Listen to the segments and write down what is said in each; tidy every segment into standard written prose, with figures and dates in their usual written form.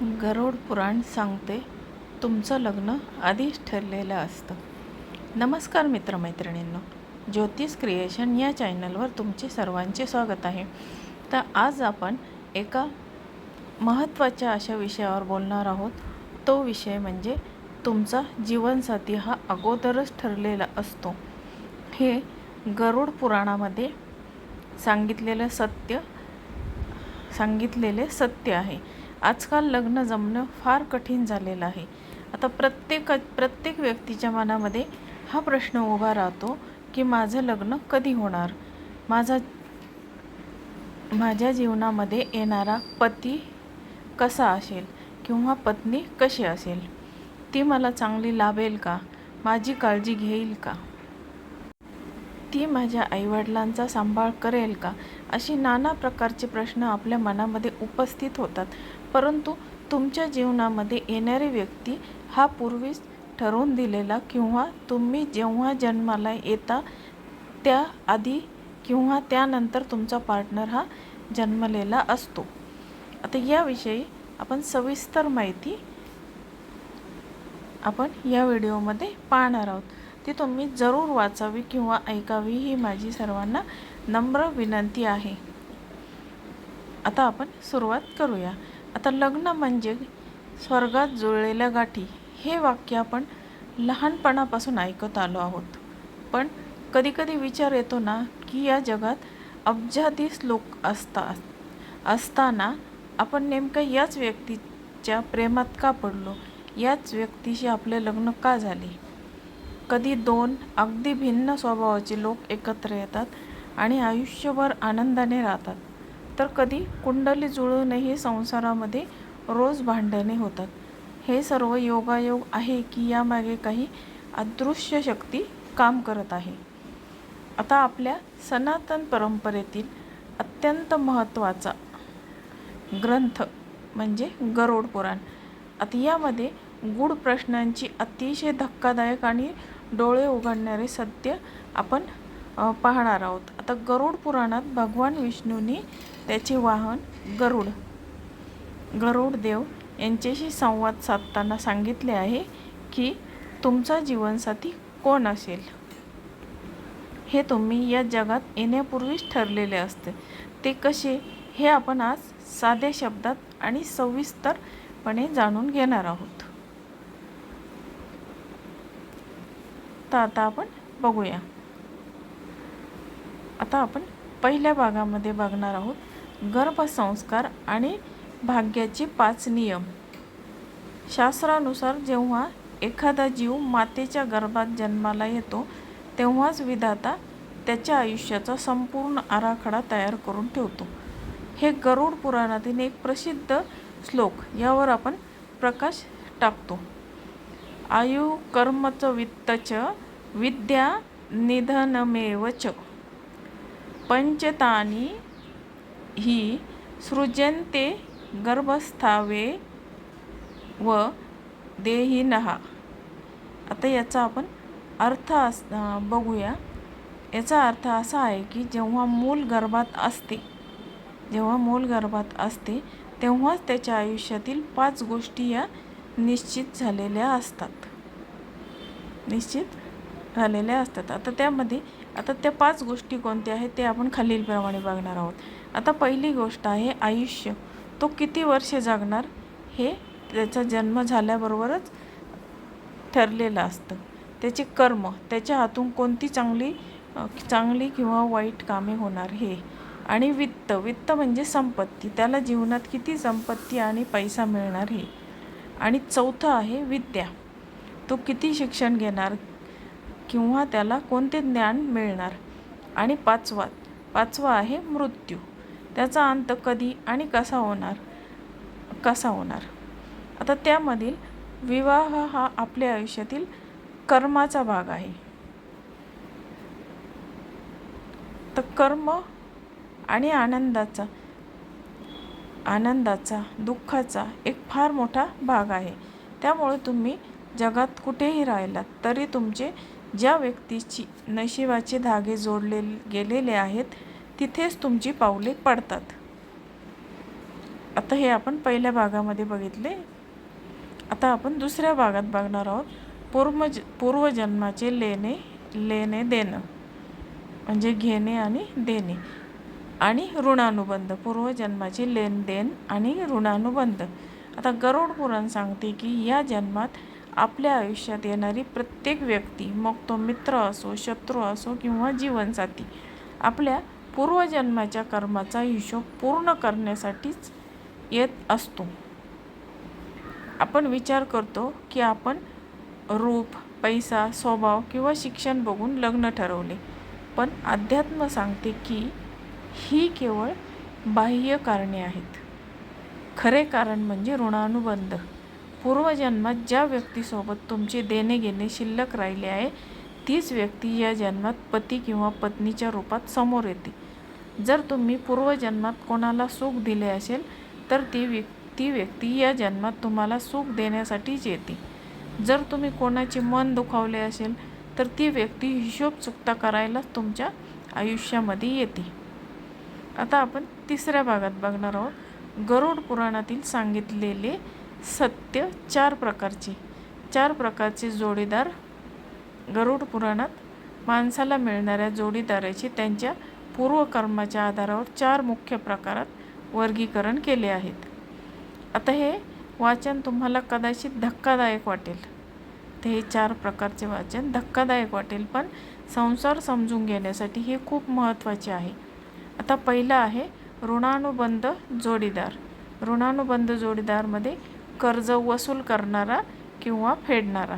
गरुड पुराण सांगते, तुमचं लग्न आधीच ठरलेलं असतं. नमस्कार मित्रमैत्रिणींनो, ज्योतिष क्रिएशन या चॅनलवर तुमचे सर्वांचे स्वागत आहे. तर आज आपण एका महत्त्वाच्या अशा विषयावर बोलणार आहोत. तो विषय म्हणजे तुमचा जीवनसाथी हा अगोदरच ठरलेला असतो. हे गरुड पुराणामध्ये सांगितलेले सत्य आहे. आजकाल लग्न जमणं फार कठीण झालेलं आहे. आता प्रत्येक व्यक्तीच्या मनामध्ये हा प्रश्न उभा राहतो की माझं लग्न कधी होणार, माझ्या जीवनामध्ये येणारा पती कसा असेल किंवा पत्नी कशी असेल, ती मला चांगली लाभेल का, माझी काळजी घेईल का, ती माझ्या आईवडिलांचा सांभाळ करेल का, अशी नाना प्रकारचे प्रश्न आपल्या मनामध्ये उपस्थित होतात. परंतु तुमच्या जीवनामध्ये येणारी व्यक्ती हा पूर्वीच ठरवून दिलेला किंवा तुम्ही जेव्हा जन्माला येता त्याआधी किंवा त्यानंतर तुमचा पार्टनर हा जन्मलेला असतो. आता याविषयी आपण सविस्तर माहिती आपण या व्हिडिओमध्ये पाहणार आहोत. ती तुम्ही जरूर वाचावी किंवा ऐकावी ही माझी सर्वांना नम्र विनंती आहे. आता आपण सुरुवात करूया. आता लग्न म्हणजे स्वर्गात जुळलेल्या गाठी हे वाक्य आपण लहानपणापासून ऐकत आलो आहोत. पण कधीकधी विचार येतो ना की या जगात अब्जाधीश लोक असताना आपण नेमकं याच व्यक्तीच्या प्रेमात का पडलो, याच व्यक्तीशी आपले लग्न का झाले. कधी दोन अगदी भिन्न स्वभावाचे लोक एकत्र येतात आणि आयुष्यभर आनंदाने राहतात, तर कधी कुंडली जुळूनही संसारामध्ये रोज भांडणे होतात. हे सर्व योगायोग आहे की यामागे काही अदृश्य शक्ती काम करत आहे. आता आपल्या सनातन परंपरेतील अत्यंत महत्त्वाचा ग्रंथ म्हणजे गरुड पुराण. आता यामध्ये गूढ प्रश्नांची अतिशय धक्कादायक आणि डोळे उघडणारे सत्य आपण पाहणार आहोत. आता गरुड पुराणात भगवान विष्णूंनी त्याचे वाहन गरुड देव यांच्याशी संवाद साधताना सांगितले आहे की तुमचा जीवनसाथी कोण असेल हे तुम्ही या जगात येण्यापूर्वीच ठरलेले असते. ते कसे हे आपण आज साध्या शब्दात आणि सविस्तरपणे जाणून घेणार आहोत. तर आता आपण बघूया. आता आपण पहिल्या भागामध्ये बघणार आहोत गर्भसंस्कार आणि भाग्याचे 5 नियम. शास्त्रानुसार जेव्हा एखादा जीव मातेच्या गर्भात जन्माला येतो तेव्हाच विधाता त्याच्या आयुष्याचा संपूर्ण आराखडा तयार करून ठेवतो. हे गरुड पुराणातील एक प्रसिद्ध श्लोक यावर आपण प्रकाश टाकतो. आयु कर्मच वित्तच विद्या निधनमेव च पंचतानी ही सृजन्ते गर्भस्थावे व देहिनः. आता याचा आपण अर्थ बघूया. याचा अर्थ असा आहे की जेव्हा मूल गर्भात असते तेव्हाच त्याच्या आयुष्यातील 5 गोष्टी या निश्चित झालेल्या असतात. आता त्या 5 गोष्टी कोणत्या आहेत ते आपण खालीलप्रमाणे बघणार आहोत. आता पहिली गोष्ट आहे आयुष्य. तो किती वर्षे जगणार हे त्याचा जन्म झाल्याबरोबरच ठरलेलं असतं. त्याचे कर्म, त्याच्या हातून कोणती चांगली किंवा वाईट कामे होणार हे. आणि वित्त म्हणजे संपत्ती, त्याला जीवनात किती संपत्ती आणि पैसा मिळणार हे. आणि चौथं आहे विद्या, तो किती शिक्षण घेणार किंवा त्याला कोणते ज्ञान मिळणार. आणि पाचवा आहे मृत्यू, त्याचा अंत कधी आणि कसा होणार. आता त्यामधील विवाह हा आपल्या आयुष्यातील कर्माचा भाग आहे. तर कर्म आणि आनंदाचा दुःखाचा एक फार मोठा भाग आहे. त्यामुळे तुम्ही जगात कुठेही राहिलात तरी तुमचे ज्या व्यक्तीची नशिबाचे धागे गेलेले आहेत तिथेच तुमची पावले पडतात. आता हे आपण पहिल्या भागामध्ये बघितले. आता आपण दुसऱ्या भागात बघणार आहोत. पूर्वजन्माचे लेणे देणं म्हणजे घेणे आणि देणे आणि ऋणानुबंध. पूर्वजन्माचे लेनदेन आणि ऋणानुबंध. आता गरुड पुराण सांगते की या जन्मात आपल्या आयुष्यात येणारी प्रत्येक व्यक्ती, मग तो मित्र असो, शत्रू असो किंवा जीवनसाथी, आपल्या पूर्वजन्माच्या कर्माचा हिशोब पूर्ण करण्यासाठीच येत असतो. आपण विचार करतो की आपण रूप, पैसा, स्वभाव किंवा शिक्षण बघून लग्न ठरवले, पण अध्यात्म सांगते की ही केवळ बाह्य कारणे आहेत. खरे कारण म्हणजे ऋणानुबंध. पूर्वजन्मात ज्या व्यक्तीसोबत तुमचे देणे घेणे शिल्लक राहिले आहे, तीच व्यक्ती या जन्मात पती किंवा पत्नीच्या रूपात समोर येते. जर तुम्ही पूर्वजन्मात कोणाला सुख दिले असेल तर ती व्यक्ती या जन्मात तुम्हाला सुख देण्यासाठीच येते. जर तुम्ही कोणाचे मन दुखावले असेल तर ती व्यक्ती हिशोब चुकता करायलाच तुमच्या आयुष्यामध्ये येते. आता आपण तिसऱ्या भागात बघणार आहोत. गरुड पुराणातील सांगितलेले सत्य चार प्रकारचे जोडीदार. गरुड पुराणात माणसाला मिळणाऱ्या जोडीदाराचे त्यांच्या पूर्वकर्माच्या आधारावर 4 मुख्य प्रकारात वर्गीकरण केले आहेत. आता हे वाचन तुम्हाला कदाचित धक्कादायक वाटेल. तर हे 4 प्रकारचे वाचन धक्कादायक वाटेल, पण संसार समजून घेण्यासाठी हे खूप महत्त्वाचे आहे. आता पहिला आहे ऋणानुबंध जोडीदार. ऋणानुबंध जोडीदारमध्ये कर्ज वसूल करणारा किंवा फेडणारा.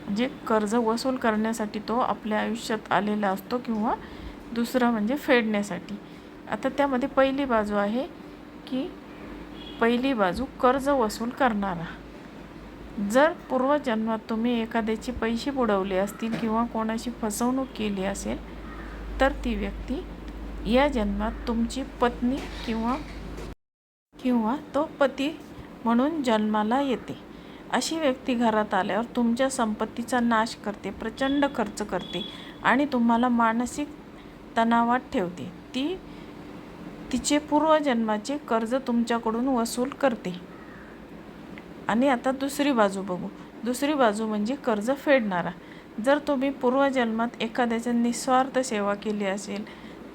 म्हणजे कर्ज वसूल करण्यासाठी तो आपल्या आयुष्यात आलेला असतो किंवा दुसरा म्हणजे फेडण्यासाठी. आता त्यामध्ये पहिली बाजू आहे की पहिली बाजू कर्ज वसूल करणारा. जर पूर्वजन्मात तुम्ही एखाद्याचे पैसे बुडवले असतील किंवा कोणाशी फसवणूक केली असेल तर ती व्यक्ती या जन्मात तुमची पत्नी किंवा तो पती म्हणून जन्माला येते. अशी व्यक्ती घरात आल्यावर तुमच्या संपत्तीचा नाश करते, प्रचंड खर्च करते आणि तुम्हाला मानसिक तणावात ठेवते. ती तिचे पूर्वजन्माचे कर्ज तुमच्याकडून वसूल करते. आणि आता दुसरी बाजू बघू. दुसरी बाजू म्हणजे कर्ज फेडणारा. जर तुम्ही पूर्वजन्मात एखाद्याची निस्वार्थ सेवा केली असेल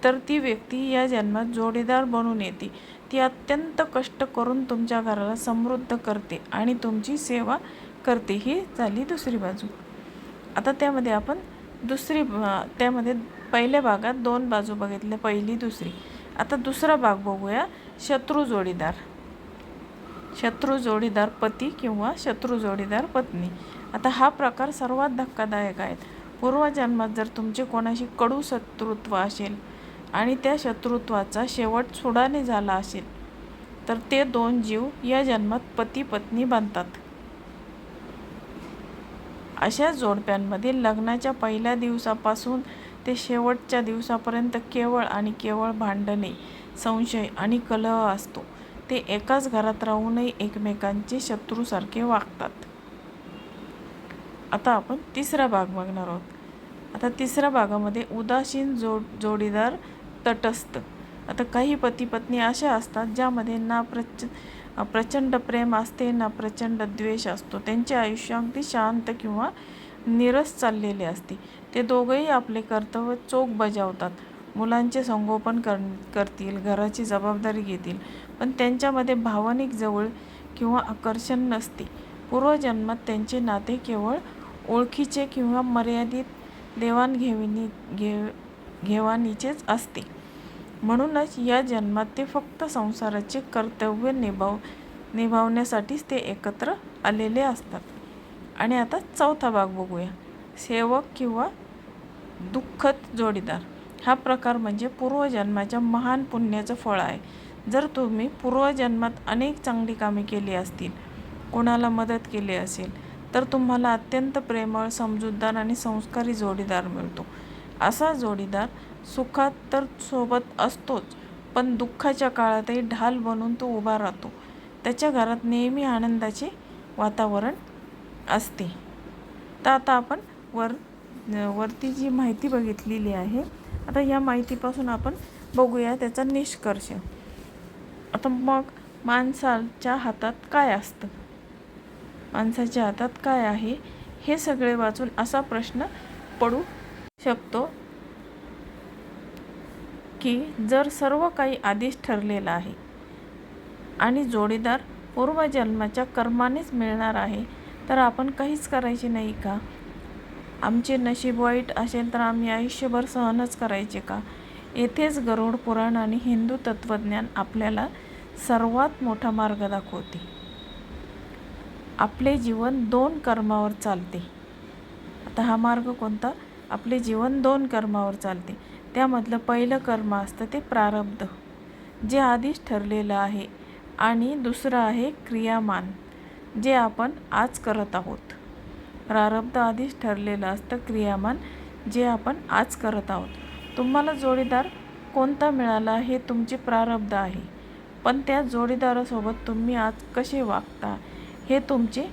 तर ती व्यक्ती या जन्मात जोडीदार बनून येते. ती अत्यंत कष्ट करून तुमच्या घराला समृद्ध करते आणि तुमची सेवा करते. ही झाली दुसरी बाजू. आता त्यामध्ये आपण त्यामध्ये पहिल्या भागात 2 बाजू बघितल्या, पहिली दुसरी. आता दुसरा भाग बघूया. शत्रू जोडीदार. शत्रू जोडीदार पती किंवा शत्रू जोडीदार पत्नी. आता हा प्रकार सर्वात धक्कादायक आहे. पूर्वजन्मात जर तुमचे कोणाशी कडू शत्रुत्व असेल आणि त्या शत्रुत्वाचा शेवट सुडाने झाला असेल तर ते 2 जीव या जन्मात पती पत्नी बनतात. अशा जोडप्यांमध्ये लग्नाच्या पहिल्या दिवसापासून ते शेवटच्या दिवसापर्यंत केवळ आणि केवळ भांडणे, संशय आणि कलह असतो. ते एकाच घरात राहूनही एकमेकांचे शत्रूसारखे वागतात. आता आपण तिसरा भाग बघणार आहोत. आता तिसऱ्या भागामध्ये उदासीन जोडीदार तटस्थ. आता काही पती पत्नी अशा असतात ज्यामध्ये ना प्रचंड प्रेम असते ना प्रचंड द्वेष असतो. त्यांचे आयुष्य अगदी शांत किंवा नीरस चाललेले असते. ते दोघंही आपले कर्तव्य चोख बजावतात, मुलांचे संगोपन करतील, घराची जबाबदारी घेतील, पण त्यांच्यामध्ये भावनिक जवळ किंवा आकर्षण नसते. पूर्वजन्मात त्यांचे नाते केवळ ओळखीचे किंवा मर्यादित देवाणघेवाणीचेच असते. म्हणूनच या जन्मात ते फक्त संसाराचे कर्तव्य निभावण्यासाठीच ते एकत्र आलेले असतात. आणि आता चौथा भाग बघूया. सेवक किंवा दुःखद जोडीदार. हा प्रकार म्हणजे पूर्वजन्माच्या महान पुण्याचं फळ आहे. जर तुम्ही पूर्वजन्मात अनेक चांगली कामे केली असतील, कोणाला मदत केली असेल तर तुम्हाला अत्यंत प्रेमळ, समजूतदार आणि संस्कारी जोडीदार मिळतो. असा जोडीदार सुखात तर सोबत असतोच, पण दुःखाच्या काळातही ढाल बनून तो उभा राहतो. त्याच्या घरात नेहमी आनंदाचे वातावरण असते. तर आता आपण वरती जी माहिती बघितलेली आहे, आता या माहितीपासून आपण बघूया त्याचा निष्कर्ष. आता मग माणसाच्या हातात काय असतं, माणसाच्या हातात काय आहे, हे सगळे वाचून असा प्रश्न पडू शकतो की जर सर्व काही आधीच ठरलेलं आहे आणि जोडीदार पूर्वजन्माच्या कर्मानेच मिळणार आहे, तर आपण काहीच करायचे नाही का? आमचे नशीब वाईट असेल तर आम्ही आयुष्यभर सहनच करायचे का? येथेच गरुड पुराण आणि हिंदू तत्त्वज्ञान आपल्याला सर्वात मोठा मार्ग दाखवते. आपले जीवन 2 कर्मावर चालते. आता हा मार्ग कोणता? आपले जीवन 2 कर्मावर चालते. त्यामधलं पहिलं कर्म असतं ते प्रारब्ध, जे आधीच ठरलेलं आहे, आणि दुसरं आहे क्रियामान, जे आपण आज करत आहोत. प्रारब्ध आधीच ठरलेलं असतं, क्रियामान जे आपण आज करत आहोत. तुम्हाला जोडीदार कोणता मिळाला हे तुमचे प्रारब्ध आहे, पण त्या जोडीदारासोबत तुम्ही आज कसे वागता हे तुमचे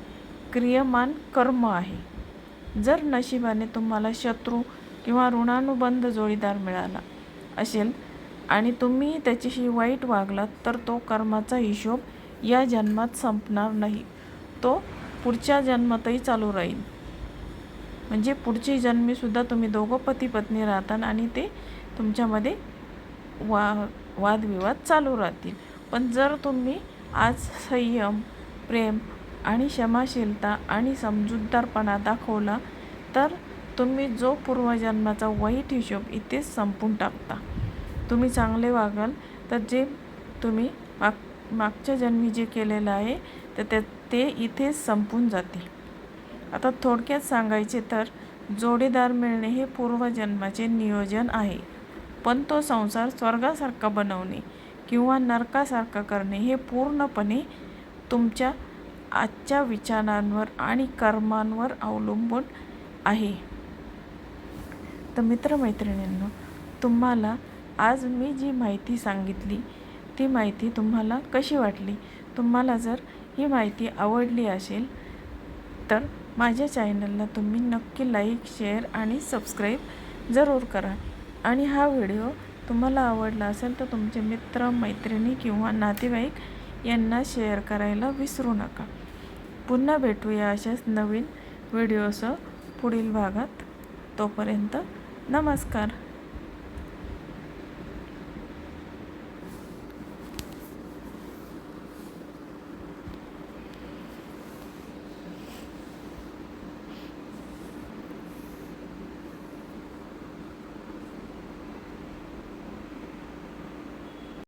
क्रियमान कर्म आहे. जर नशिबाने तुम्हाला शत्रू किंवा ऋणानुबंध जोडीदार मिळाला असेल आणि तुम्ही त्याच्याशी वाईट वागलात, तर तो कर्माचा हिशोब या जन्मात संपणार नाही, तो पुढच्या जन्मातही चालू राहील. म्हणजे पुढची जन्मीसुद्धा तुम्ही दोघं पती पत्नी राहता आणि ते तुमच्यामध्ये वादविवाद चालू राहतील. पण जर तुम्ही आज संयम, प्रेम आणि क्षमाशीलता आणि समजूतदारपणा दाखवला, तर तुम्ही जो पूर्वजन्माचा वाईट हिशोब इथेच संपून टाकता. तुम्ही चांगले वागाल तर जे तुम्ही मागच्या जन्मी जे केलेलं आहे तर ते इथेच संपून जाते. आता थोडक्यात सांगायचे तर जोडीदार मिळणे हे पूर्वजन्माचे नियोजन आहे, पण तो संसार स्वर्गासारखा बनवणे किंवा नरकासारखा करणे हे पूर्णपणे तुमच्या आजच्या विचारांवर आणि कर्मांवर अवलंबून आहे. तर मित्रमैत्रिणींनो, तुम्हाला आज मी जी माहिती सांगितली ती माहिती तुम्हाला कशी वाटली? तुम्हाला जर ही माहिती आवडली असेल तर माझ्या चॅनलला तुम्ही नक्की लाईक, शेअर आणि सबस्क्राईब जरूर करा. आणि हा व्हिडिओ तुम्हाला आवडला असेल तर तुमचे मित्र, मैत्रिणी किंवा नातेवाईक यांना शेअर करायला विसरू नका. पुन्हा भेटूया अशाच नवीन व्हिडिओसह पुढील भागात. तोपर्यंत नमस्कार.